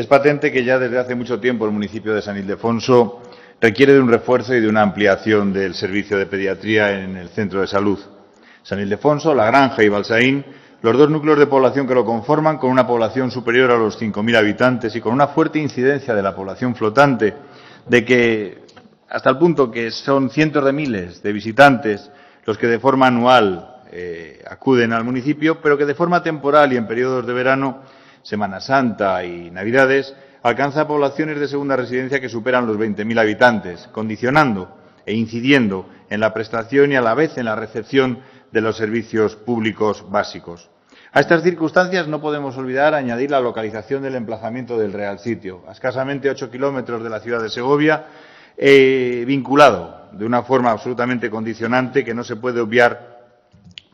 Es patente que ya desde hace mucho tiempo el municipio de San Ildefonso requiere de un refuerzo y de una ampliación del servicio de pediatría en el centro de salud. San Ildefonso, La Granja y Balsaín, los dos núcleos de población que lo conforman, con una población superior a los 5.000 habitantes y con una fuerte incidencia de la población flotante, de que hasta el punto que son cientos de miles de visitantes los que de forma anual acuden al municipio, pero que de forma temporal y en periodos de verano, Semana Santa y Navidades, alcanza poblaciones de segunda residencia que superan los 20.000 habitantes, condicionando e incidiendo en la prestación y a la vez en la recepción de los servicios públicos básicos. A estas circunstancias no podemos olvidar añadir la localización del emplazamiento del Real Sitio, a escasamente 8 kilómetros de la ciudad de Segovia, vinculado de una forma absolutamente condicionante que no se puede obviar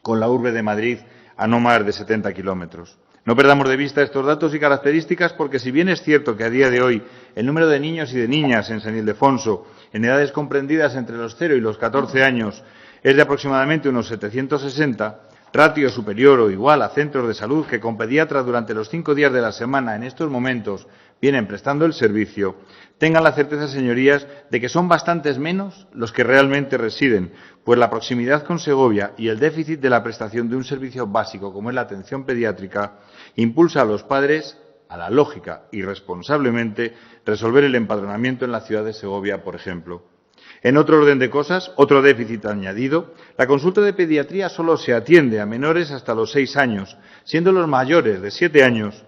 con la urbe de Madrid a no más de 70 kilómetros. No perdamos de vista estos datos y características porque, si bien es cierto que a día de hoy el número de niños y de niñas en San Ildefonso en edades comprendidas entre los 0 y los 14 años es de aproximadamente unos 760, ratio superior o igual a centros de salud que con pediatras durante los 5 días de la semana en estos momentos vienen prestando el servicio, tengan la certeza, señorías, de que son bastantes menos los que realmente residen, pues la proximidad con Segovia y el déficit de la prestación de un servicio básico como es la atención pediátrica impulsa a los padres, a la lógica y responsablemente, resolver el empadronamiento en la ciudad de Segovia, por ejemplo. En otro orden de cosas, otro déficit añadido, la consulta de pediatría solo se atiende a menores hasta los 6 años, siendo los mayores de 7 años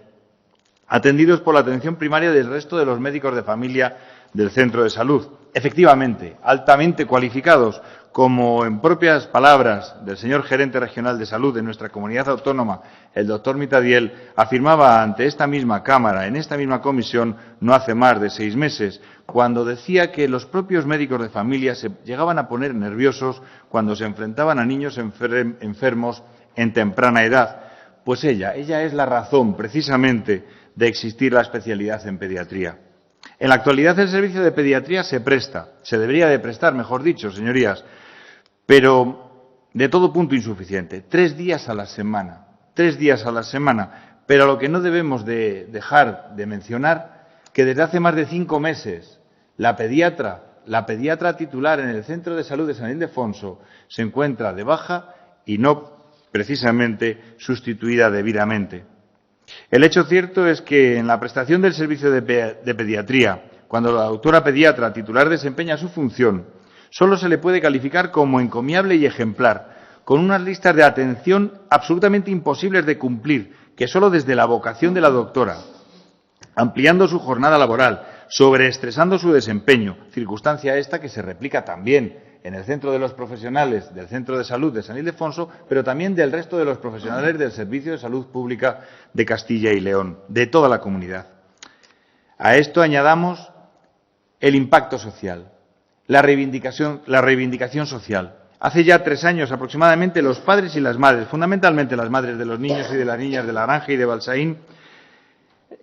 atendidos por la atención primaria del resto de los médicos de familia del centro de salud. Efectivamente, altamente cualificados, como en propias palabras del señor gerente regional de salud de nuestra comunidad autónoma, el doctor Mitadiel, afirmaba ante esta misma Cámara, en esta misma comisión, no hace más de 6 meses, cuando decía que los propios médicos de familia se llegaban a poner nerviosos cuando se enfrentaban a niños enfermos en temprana edad. Pues ella es la razón, precisamente, de existir la especialidad en pediatría. En la actualidad el servicio de pediatría se debería de prestar, mejor dicho, señorías, pero de todo punto insuficiente, 3 días a la semana, pero lo que no debemos de dejar de mencionar, que desde hace más de 5 meses la pediatra titular en el Centro de Salud de San Ildefonso se encuentra de baja y no precisamente sustituida debidamente. El hecho cierto es que en la prestación del servicio de pediatría, cuando la doctora pediatra titular desempeña su función, solo se le puede calificar como encomiable y ejemplar, con unas listas de atención absolutamente imposibles de cumplir, que solo desde la vocación de la doctora, ampliando su jornada laboral, sobreestresando su desempeño, circunstancia esta que se replica también en el centro de los profesionales del Centro de Salud de San Ildefonso, pero también del resto de los profesionales del Servicio de Salud Pública de Castilla y León, de toda la comunidad. A esto añadamos el impacto social, la reivindicación social. Hace ya 3 años aproximadamente los padres y las madres, fundamentalmente las madres de los niños y de las niñas de La Granja y de Balsaín,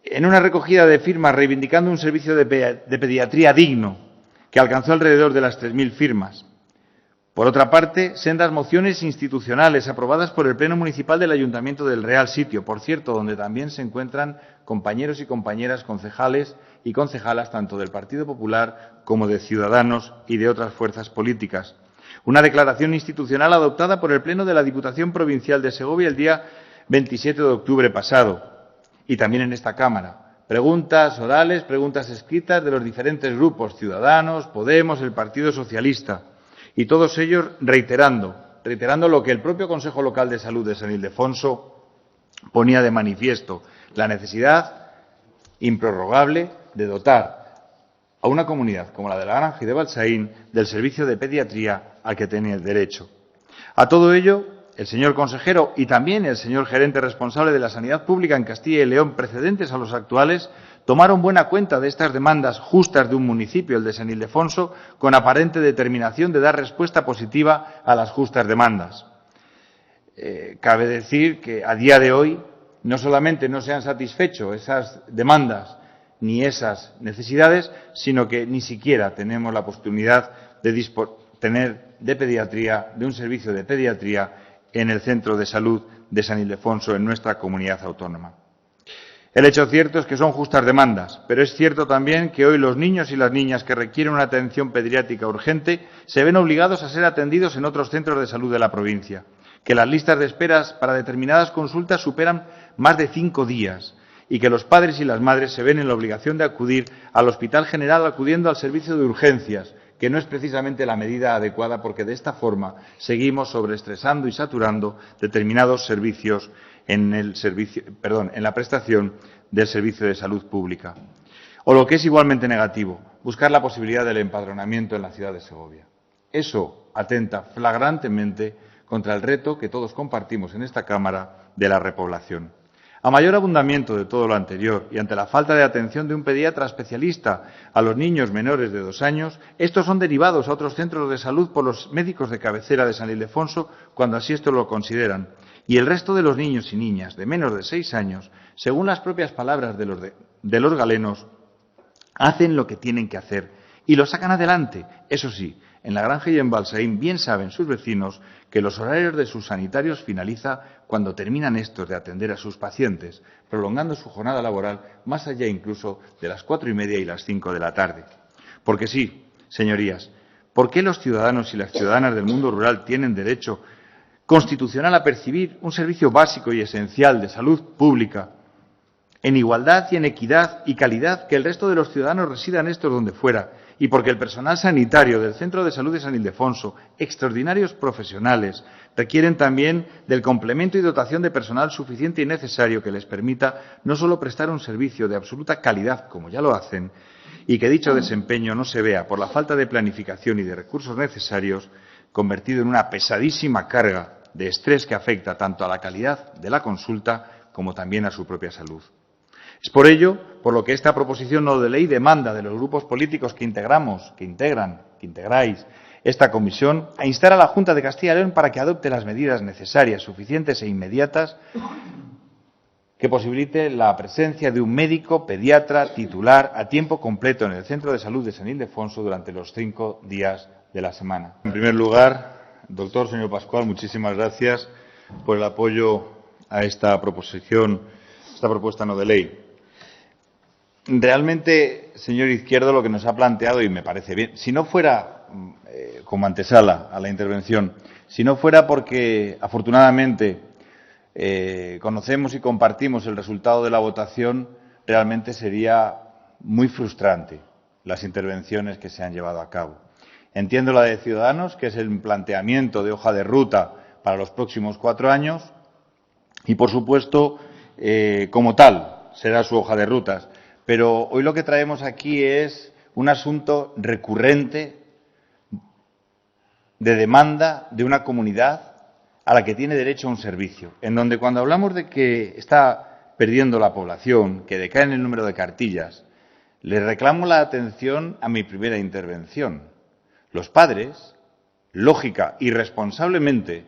en una recogida de firmas reivindicando un servicio de pediatría digno, que alcanzó alrededor de las 3.000 firmas. Por otra parte, sendas mociones institucionales aprobadas por el Pleno Municipal del Ayuntamiento del Real Sitio, por cierto, donde también se encuentran compañeros y compañeras concejales y concejalas tanto del Partido Popular como de Ciudadanos y de otras fuerzas políticas. Una declaración institucional adoptada por el Pleno de la Diputación Provincial de Segovia el día 27 de octubre pasado y también en esta Cámara. Preguntas orales, preguntas escritas de los diferentes grupos, Ciudadanos, Podemos, el Partido Socialista, y todos ellos reiterando lo que el propio Consejo Local de Salud de San Ildefonso ponía de manifiesto, la necesidad improrrogable de dotar a una comunidad como la de La Granja y de Balsaín del servicio de pediatría al que tiene derecho. A todo ello, el señor consejero y también el señor gerente responsable de la sanidad pública en Castilla y León, precedentes a los actuales, tomaron buena cuenta de estas demandas justas de un municipio, el de San Ildefonso, con aparente determinación de dar respuesta positiva a las justas demandas. Cabe decir que a día de hoy no solamente no se han satisfecho esas demandas ni esas necesidades, sino que ni siquiera tenemos la oportunidad de disponer de un servicio de pediatría en el Centro de Salud de San Ildefonso, en nuestra comunidad autónoma. El hecho cierto es que son justas demandas, pero es cierto también que hoy los niños y las niñas que requieren una atención pediátrica urgente se ven obligados a ser atendidos en otros centros de salud de la provincia, que las listas de esperas para determinadas consultas superan más de 5 días y que los padres y las madres se ven en la obligación de acudir al Hospital General acudiendo al servicio de urgencias, que no es precisamente la medida adecuada porque de esta forma seguimos sobreestresando y saturando determinados servicios en la prestación del servicio de salud pública. O lo que es igualmente negativo, buscar la posibilidad del empadronamiento en la ciudad de Segovia. Eso atenta flagrantemente contra el reto que todos compartimos en esta Cámara de la repoblación. A mayor abundamiento de todo lo anterior y ante la falta de atención de un pediatra especialista a los niños menores de 2 años, estos son derivados a otros centros de salud por los médicos de cabecera de San Ildefonso cuando así esto lo consideran. Y el resto de los niños y niñas de menos de 6 años, según las propias palabras de los galenos, hacen lo que tienen que hacer y lo sacan adelante. Eso sí, en La Granja y en Balsaín bien saben sus vecinos que los horarios de sus sanitarios finalizan cuando terminan estos de atender a sus pacientes, prolongando su jornada laboral más allá incluso de las 4:30 y las 5 de la tarde. Porque sí, señorías, ¿por qué los ciudadanos y las ciudadanas del mundo rural tienen derecho constitucional a percibir un servicio básico y esencial de salud pública en igualdad y en equidad y calidad que el resto de los ciudadanos residan estos donde fuera, y porque el personal sanitario del Centro de Salud de San Ildefonso, extraordinarios profesionales, requieren también del complemento y dotación de personal suficiente y necesario que les permita no solo prestar un servicio de absoluta calidad, como ya lo hacen, y que dicho desempeño no se vea, por la falta de planificación y de recursos necesarios, convertido en una pesadísima carga de estrés que afecta tanto a la calidad de la consulta como también a su propia salud. Es por ello por lo que esta proposición no de ley demanda de los grupos políticos que integráis esta comisión a instar a la Junta de Castilla y León para que adopte las medidas necesarias, suficientes e inmediatas que posibilite la presencia de un médico pediatra titular a tiempo completo en el Centro de Salud de San Ildefonso durante los 5 días de la semana. En primer lugar, doctor señor Pascual, muchísimas gracias por el apoyo a esta propuesta no de ley. Realmente, señor Izquierdo, lo que nos ha planteado, y me parece bien, si no fuera, como antesala a la intervención, si no fuera porque, afortunadamente, conocemos y compartimos el resultado de la votación, realmente sería muy frustrante las intervenciones que se han llevado a cabo. Entiendo la de Ciudadanos, que es el planteamiento de hoja de ruta para los próximos 4 años, y, por supuesto, como tal, será su hoja de rutas. Pero hoy lo que traemos aquí es un asunto recurrente de demanda de una comunidad a la que tiene derecho a un servicio, en donde cuando hablamos de que está perdiendo la población, que decae en el número de cartillas, le reclamo la atención a mi primera intervención. Los padres, lógica y responsablemente,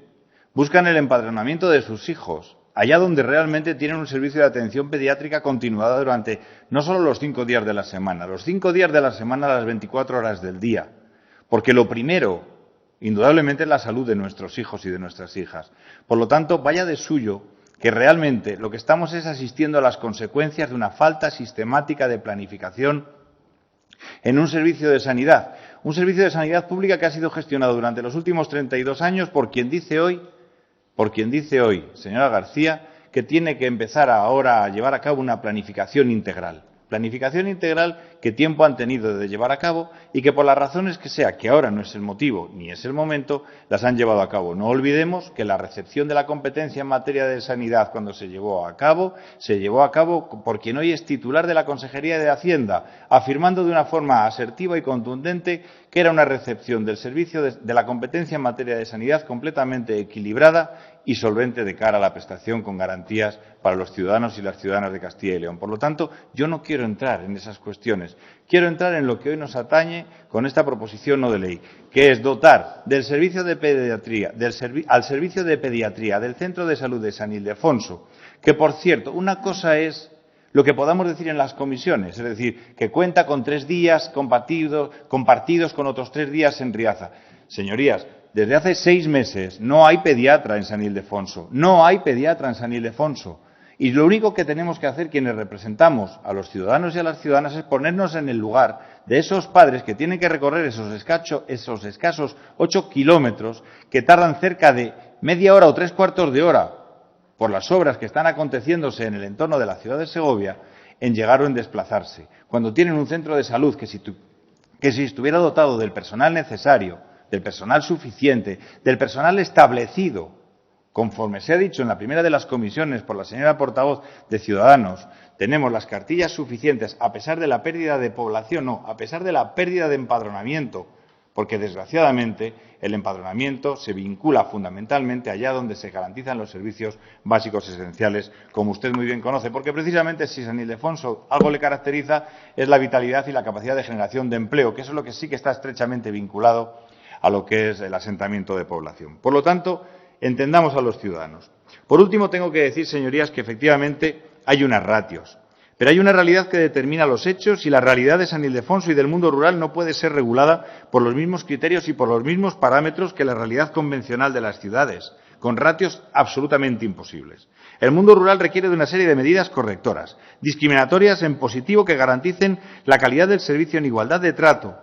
buscan el empadronamiento de sus hijos, allá donde realmente tienen un servicio de atención pediátrica continuada durante no solo los 5 días de la semana, los 5 días de la semana a las 24 horas del día, porque lo primero, indudablemente, es la salud de nuestros hijos y de nuestras hijas. Por lo tanto, vaya de suyo que realmente lo que estamos es asistiendo a las consecuencias de una falta sistemática de planificación en un servicio de sanidad pública que ha sido gestionado durante los últimos 32 años por quien dice hoy, señora García, que tiene que empezar ahora a llevar a cabo una planificación integral. Planificación integral que tiempo han tenido de llevar a cabo y que por las razones que sea, que ahora no es el motivo ni es el momento, las han llevado a cabo. No olvidemos que la recepción de la competencia en materia de sanidad cuando se llevó a cabo por quien hoy es titular de la Consejería de Hacienda, afirmando de una forma asertiva y contundente que era una recepción del servicio de la competencia en materia de sanidad completamente equilibrada y solvente de cara a la prestación con garantías para los ciudadanos y las ciudadanas de Castilla y León. Por lo tanto, yo no quiero entrar en esas cuestiones. Quiero entrar en lo que hoy nos atañe con esta proposición no de ley, que es dotar del servicio de pediatría, al servicio de pediatría del Centro de Salud de San Ildefonso, que, por cierto, una cosa es lo que podamos decir en las comisiones, es decir, que cuenta con 3 días compartidos con otros 3 días en Riaza. Señorías, desde hace 6 meses no hay pediatra en San Ildefonso, Y lo único que tenemos que hacer quienes representamos a los ciudadanos y a las ciudadanas es ponernos en el lugar de esos padres que tienen que recorrer esos escasos 8 kilómetros que tardan cerca de media hora o 3/4 de hora por las obras que están aconteciéndose en el entorno de la ciudad de Segovia en llegar o en desplazarse. Cuando tienen un centro de salud que si estuviera dotado del personal necesario, del personal suficiente, del personal establecido, conforme se ha dicho en la primera de las comisiones por la señora portavoz de Ciudadanos, tenemos las cartillas suficientes a pesar de la pérdida de población, no, a pesar de la pérdida de empadronamiento, porque desgraciadamente el empadronamiento se vincula fundamentalmente allá donde se garantizan los servicios básicos esenciales, como usted muy bien conoce, porque precisamente si San Ildefonso algo le caracteriza es la vitalidad y la capacidad de generación de empleo, que eso es lo que sí que está estrechamente vinculado a lo que es el asentamiento de población. Por lo tanto, entendamos a los ciudadanos. Por último, tengo que decir, señorías, que efectivamente hay unas ratios, pero hay una realidad que determina los hechos y la realidad de San Ildefonso y del mundo rural no puede ser regulada por los mismos criterios y por los mismos parámetros que la realidad convencional de las ciudades, con ratios absolutamente imposibles. El mundo rural requiere de una serie de medidas correctoras, discriminatorias en positivo que garanticen la calidad del servicio en igualdad de trato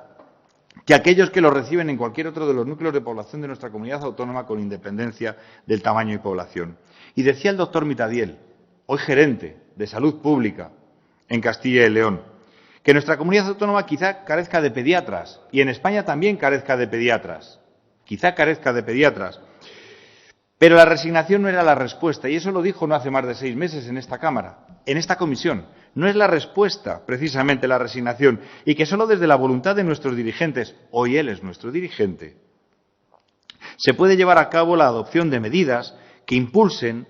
que aquellos que lo reciben en cualquier otro de los núcleos de población de nuestra comunidad autónoma con independencia del tamaño y población. Y decía el doctor Mitadiel, hoy gerente de Salud Pública en Castilla y León, que nuestra comunidad autónoma quizá carezca de pediatras y en España también carezca de pediatras, pero la resignación no era la respuesta y eso lo dijo no hace más de 6 meses en esta Cámara, en esta comisión. No es la respuesta, precisamente, la resignación, y que solo desde la voluntad de nuestros dirigentes, hoy él es nuestro dirigente, se puede llevar a cabo la adopción de medidas que impulsen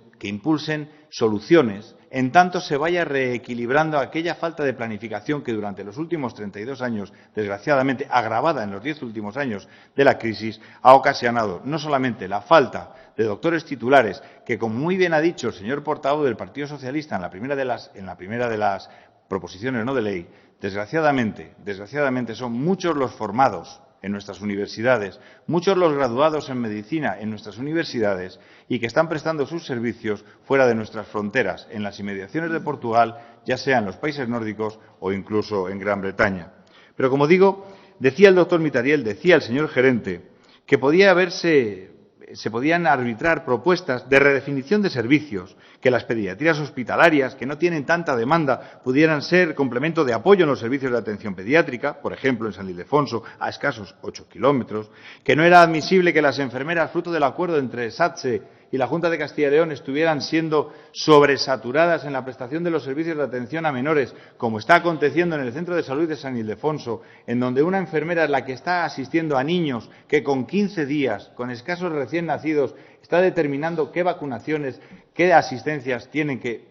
soluciones, en tanto se vaya reequilibrando aquella falta de planificación que durante los últimos 32 años, desgraciadamente agravada en los 10 últimos años de la crisis, ha ocasionado no solamente la falta de doctores titulares, que como muy bien ha dicho el señor portavoz del Partido Socialista en la primera de las proposiciones no de ley, desgraciadamente son muchos los formados en nuestras universidades, muchos los graduados en medicina en nuestras universidades y que están prestando sus servicios fuera de nuestras fronteras, en las inmediaciones de Portugal, ya sea en los países nórdicos o incluso en Gran Bretaña. Pero, como digo, decía el doctor Mitadiel, decía el señor gerente, que se podían arbitrar propuestas de redefinición de servicios, que las pediatrías hospitalarias, que no tienen tanta demanda, pudieran ser complemento de apoyo en los servicios de atención pediátrica, por ejemplo, en San Ildefonso, a escasos 8 kilómetros, que no era admisible que las enfermeras, fruto del acuerdo entre SATSE y la Junta de Castilla y León, estuvieran siendo sobresaturadas en la prestación de los servicios de atención a menores, como está aconteciendo en el Centro de Salud de San Ildefonso, en donde una enfermera es la que está asistiendo a niños que con 15 días, con escasos recién nacidos, está determinando qué vacunaciones, qué asistencias tienen que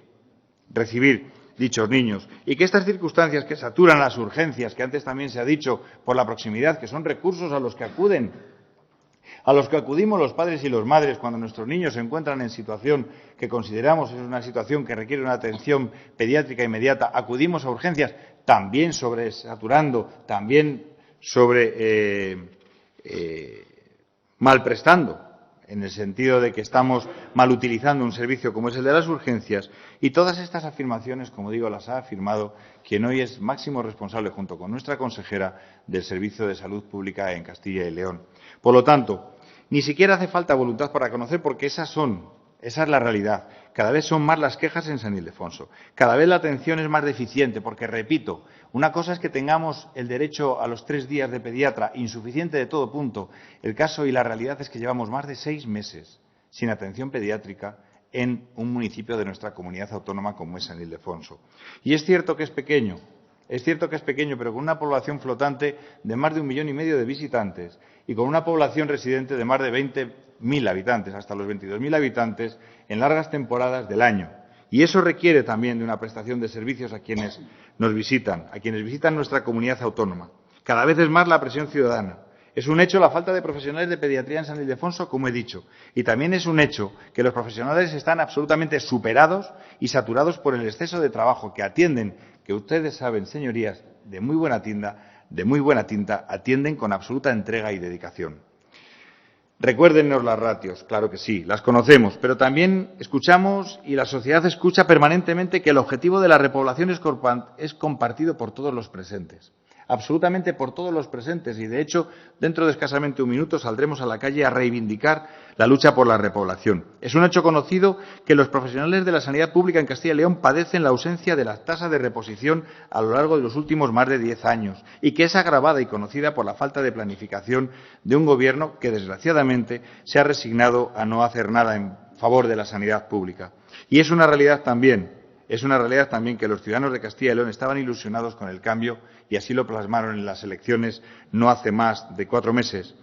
recibir dichos niños, y que estas circunstancias que saturan las urgencias, que antes también se ha dicho, por la proximidad, que son recursos a los que acudimos los padres y las madres cuando nuestros niños se encuentran en situación que consideramos es una situación que requiere una atención pediátrica inmediata, acudimos a urgencias, también sobresaturando, también malprestando, en el sentido de que estamos mal utilizando un servicio como es el de las urgencias, y todas estas afirmaciones, como digo, las ha afirmado quien hoy es máximo responsable, junto con nuestra consejera, del Servicio de Salud Pública en Castilla y León. Por lo tanto, ni siquiera hace falta voluntad para conocer, porque esa es la realidad. Cada vez son más las quejas en San Ildefonso. Cada vez la atención es más deficiente, porque, repito, una cosa es que tengamos el derecho a los 3 días de pediatra, insuficiente de todo punto. El caso y la realidad es que llevamos más de 6 meses sin atención pediátrica en un municipio de nuestra comunidad autónoma como es San Ildefonso. Y es cierto que es pequeño, pero con una población flotante de más de 1,5 millones de visitantes y con una población residente de más de 20.000 habitantes, hasta los 22.000 habitantes, en largas temporadas del año. Y eso requiere también de una prestación de servicios a quienes nos visitan, nuestra comunidad autónoma. Cada vez es más la presión ciudadana. Es un hecho la falta de profesionales de pediatría en San Ildefonso, como he dicho, y también es un hecho que los profesionales están absolutamente superados y saturados por el exceso de trabajo que atienden, que ustedes saben, señorías, de muy buena tinta, atienden con absoluta entrega y dedicación. Recuérdennos las ratios, claro que sí, las conocemos, pero también escuchamos y la sociedad escucha permanentemente que el objetivo de la repoblación es compartido por todos los presentes, absolutamente por todos los presentes, y de hecho, dentro de escasamente un minuto saldremos a la calle a reivindicar la lucha por la repoblación. Es un hecho conocido que los profesionales de la sanidad pública en Castilla y León padecen la ausencia de la tasa de reposición a lo largo de los últimos más de 10 años y que es agravada y conocida por la falta de planificación de un Gobierno que, desgraciadamente, se ha resignado a no hacer nada en favor de la sanidad pública. Y es una realidad también que los ciudadanos de Castilla y León estaban ilusionados con el cambio y así lo plasmaron en las elecciones no hace más de 4 meses.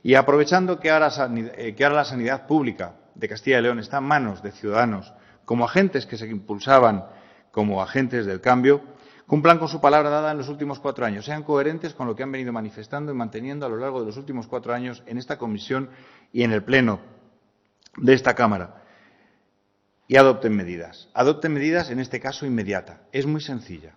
Y aprovechando que ahora la sanidad pública de Castilla y León está en manos de ciudadanos como agentes que se impulsaban como agentes del cambio, cumplan con su palabra dada en los últimos 4 años, sean coherentes con lo que han venido manifestando y manteniendo a lo largo de los últimos 4 años en esta comisión y en el Pleno de esta Cámara. Y adopten medidas. Adopten medidas, en este caso, inmediata. Es muy sencilla.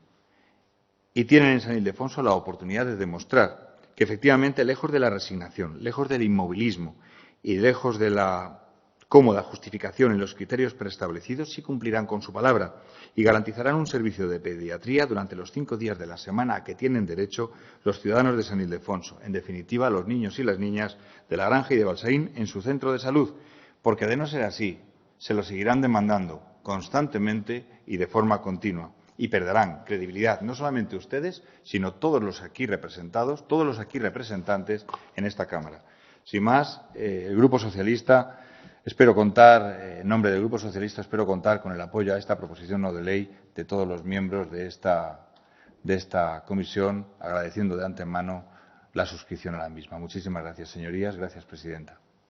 Y tienen en San Ildefonso la oportunidad de demostrar que, efectivamente, lejos de la resignación, lejos del inmovilismo y lejos de la cómoda justificación en los criterios preestablecidos, sí cumplirán con su palabra y garantizarán un servicio de pediatría durante los 5 días de la semana a que tienen derecho los ciudadanos de San Ildefonso, en definitiva, los niños y las niñas de La Granja y de Balsaín en su centro de salud, porque de no ser así, se lo seguirán demandando constantemente y de forma continua y perderán credibilidad no solamente ustedes, sino todos los aquí representados, todos los aquí representantes en esta Cámara. Sin más, el Grupo Socialista en nombre del Grupo Socialista espero contar con el apoyo a esta proposición no de ley de todos los miembros de esta comisión, agradeciendo de antemano la suscripción a la misma. Muchísimas gracias, señorías. Gracias, presidenta.